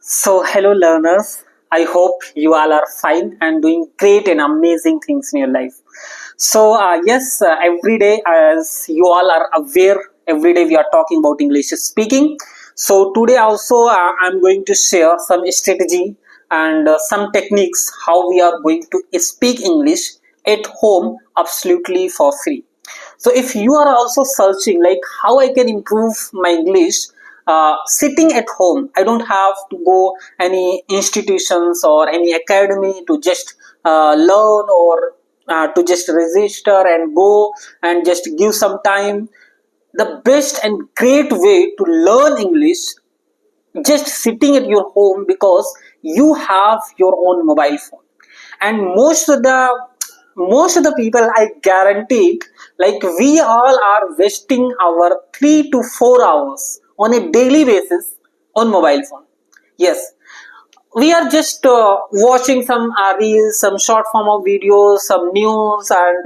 Hello learners. I hope you all are fine and doing great and amazing things in your life. Every day, as you all are aware, every day we are talking about English speaking. So, today also, I'm going to share some strategy and some techniques how we are going to speak English at home absolutely for free. So if you are also searching like how I can improve my English sitting at home, I don't have to go any institutions or any academy to just learn or to just register and go and just give some time. The best and great way to learn English just sitting at your home because you have your own mobile phone, and most of the people, I guarantee, like we all are wasting our 3 to 4 hours on a daily basis on mobile phone. Yes, we are just watching some reels, some short form of videos, some news, and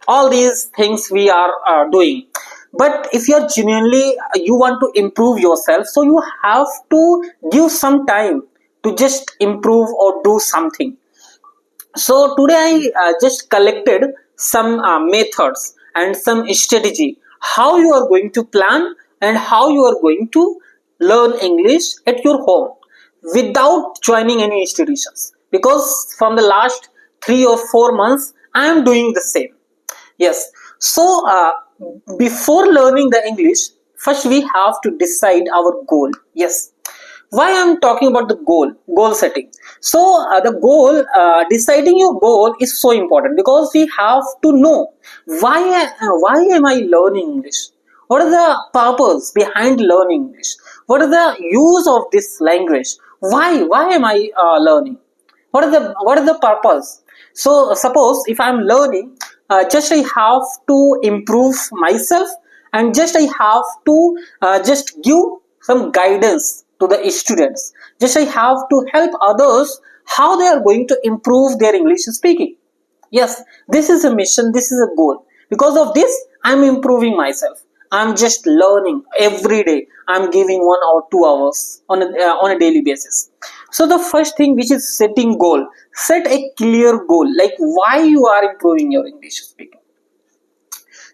all these things we are doing. But if you're genuinely you want to improve yourself, so you have to give some time to just improve or do something. So today I just collected some methods and some strategy how you are going to plan and how you are going to learn English at your home without joining any institutions, because from the last 3 or 4 months I am doing the same. Yes. Before learning the English, first we have to decide our goal. Yes. Why I'm talking about the goal setting? The goal, deciding your goal is so important because we have to know why am I learning English? What is the purpose behind learning English? What is the use of this language? Why am I learning? What is the purpose? So suppose if I'm learning, just I have to improve myself, and just I have to just give some guidance to the students. Just I have to help others how they are going to improve their English speaking. Yes, this is a mission, this is a goal. Because of this, I'm improving myself. I'm just learning every day. I'm giving 1 or 2 hours on a daily basis. So the first thing, which is setting goal. Set a clear goal, like why you are improving your English speaking.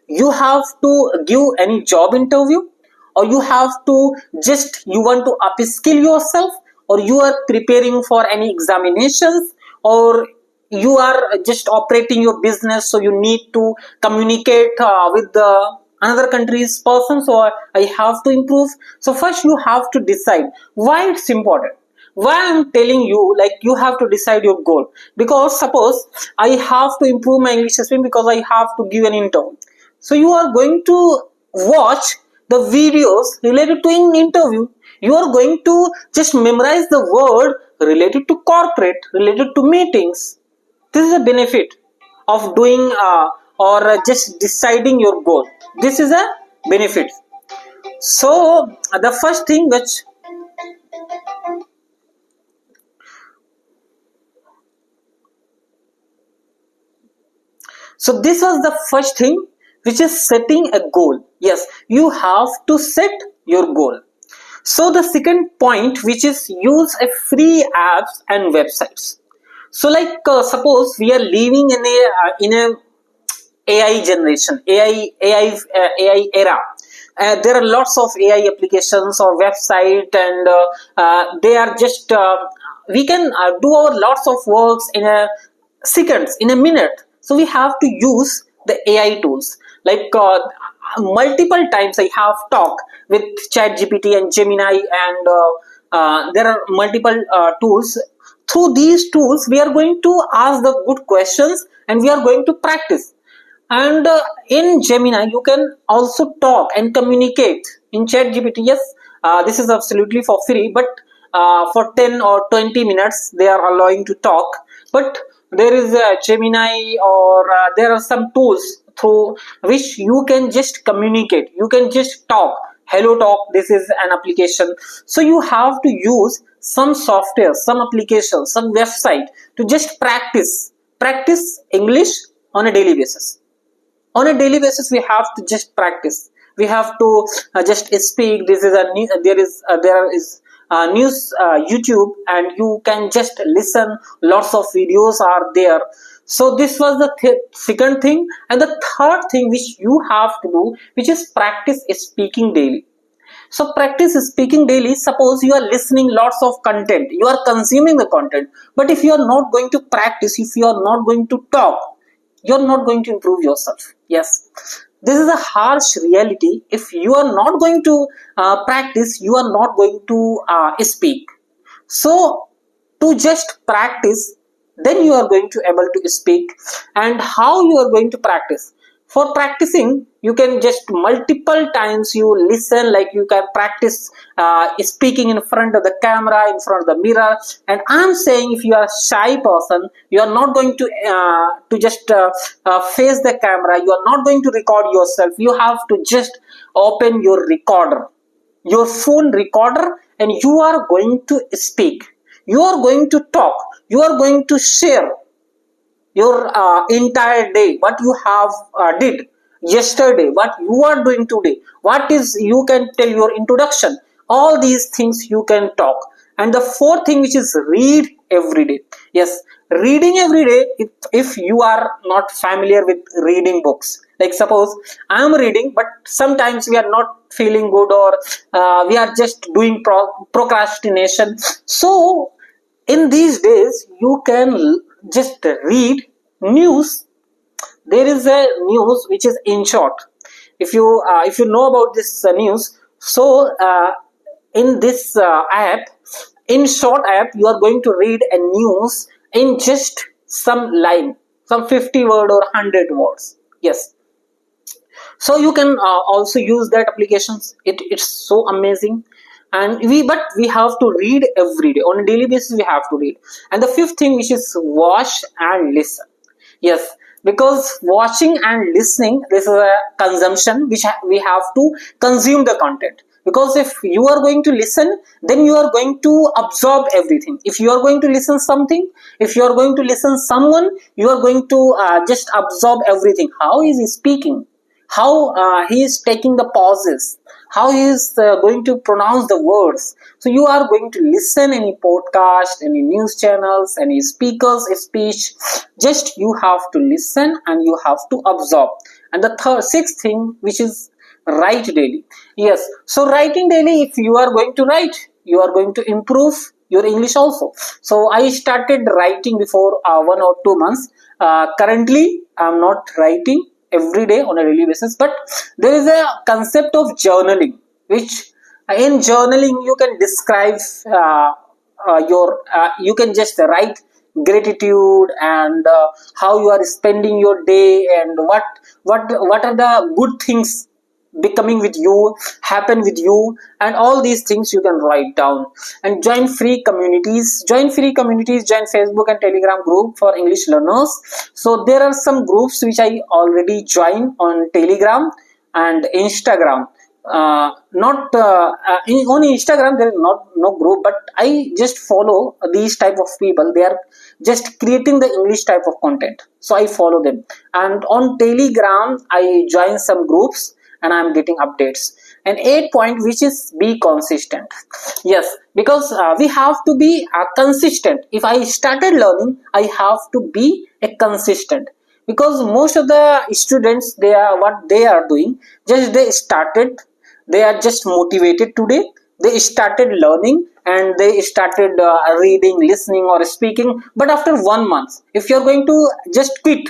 You have to give any job interview, or you have to just you want to upskill yourself, or you are preparing for any examinations, or you are just operating your business, so you need to communicate with the another country's person, so I have to improve. So first you have to decide why it's important. Why I'm telling you, like you have to decide your goal, because suppose I have to improve my English speaking because I have to give an interview. So you are going to watch the videos related to an interview. You are going to just memorize the word related to corporate, related to meetings. This is a benefit of doing or just deciding your goal. This is a benefit. So the first thing which so this was the first thing, which is setting a goal. Yes, you have to set your goal. So the second point, which is use a free apps and websites. So like suppose we are living in a AI generation, AI era. There are lots of AI applications or website, and they are just we can do our lots of works in a seconds, in a minute. So we have to use the AI tools. Like multiple times I have talked with ChatGPT and Gemini, and there are multiple tools. Through these tools, we are going to ask the good questions and we are going to practice. And in Gemini, you can also talk and communicate. In ChatGPT, yes, this is absolutely for free, but for 10 or 20 minutes, they are allowing to talk. But there is a Gemini, or there are some tools through which you can just communicate. You can just talk. Hello Talk, this is an application. So you have to use some software, some application, some website to just practice English on a daily basis. On a daily basis we have to just practice. We have to just speak. This is a there is YouTube, and you can just listen. Lots of videos are there. So this was the second thing. And the third thing which you have to do, which is practice speaking daily. So practice speaking daily. Suppose you are listening lots of content, you are consuming the content, but if you are not going to practice, if you are not going to talk, you are not going to improve yourself. Yes, this is a harsh reality. If you are not going to practice, you are not going to speak. So to just practice, then you are going to able to speak. And how you are going to practice? For practicing, you can just multiple times you listen, like you can practice speaking in front of the camera, in front of the mirror. And I'm saying, if you are a shy person, you are not going to just face the camera, you are not going to record yourself. You have to just open your recorder, your phone recorder, and you are going to speak, you are going to talk, you are going to share your entire day, what you have did yesterday, what you are doing today, what is, you can tell your introduction, all these things you can talk. And the fourth thing, which is read every day. Yes, reading every day. If you are not familiar with reading books, like suppose I am reading, but sometimes we are not feeling good, or we are just doing procrastination. So in these days, you can just read news. There is a news which is in short. If you know about this news, so in this app, in short app, you are going to read a news in just some line, some 50 word or 100 words. Yes, so you can also use that applications. It's so amazing. And we have to read every day, on a daily basis we have to read. And the fifth thing, which is watch and listen. Yes, because watching and listening, this is a consumption which we have to consume the content. Because if you are going to listen, then you are going to absorb everything. If you are going to listen something, if you are going to listen someone, you are going to just absorb everything. How is he speaking, how he is taking the pauses, how he is going to pronounce the words. So you are going to listen any podcast, any news channels, any speakers speech. Just you have to listen and you have to absorb. And the sixth thing, which is write daily. Yes, so writing daily, if you are going to write, you are going to improve your English also. So I started writing before 1 or 2 months. Currently I am not writing every day on a daily basis, but there is a concept of journaling, which in journaling you can describe you can just write gratitude, and how you are spending your day, and what are the good things becoming with you, happen with you, and all these things you can write down. And join free communities, join Facebook and Telegram group for English learners. So there are some groups which I already joined on Telegram and Instagram. Not on Instagram there is no group, but I just follow these type of people. They are just creating the English type of content, so I follow them. And on Telegram I join some groups and I'm getting updates. And 8 point, which is be consistent. Yes, because we have to be consistent. If I started learning, I have to be a consistent. Because most of the students, what they are doing, just they are just motivated today, they started learning and they started reading, listening or speaking, but after 1 month, if you're going to just quit,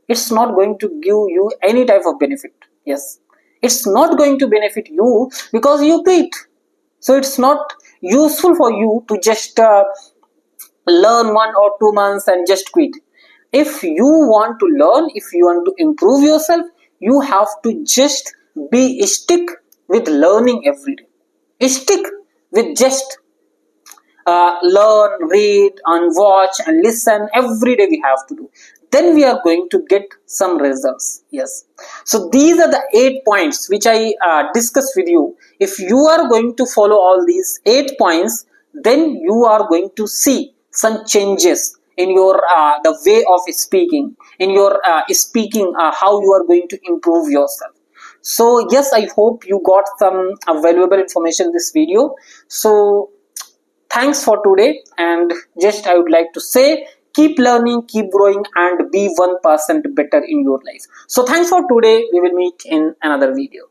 it's not going to give you any type of benefit. Yes, it's not going to benefit you because you quit. So it's not useful for you to just learn 1 or 2 months and just quit. If you want to learn, if you want to improve yourself, you have to just be stick with learning every day. Stick with just learn, read and watch and listen every day we have to do. Then we are going to get some results. Yes. So these are the 8 points which I discussed with you. If you are going to follow all these 8 points, then you are going to see some changes in your the way of speaking, in your speaking, how you are going to improve yourself. So yes, I hope you got some valuable information in this video. So thanks for today, and just I would like to say, keep learning, keep growing, and be 1% better in your life. So thanks for today. We will meet in another video.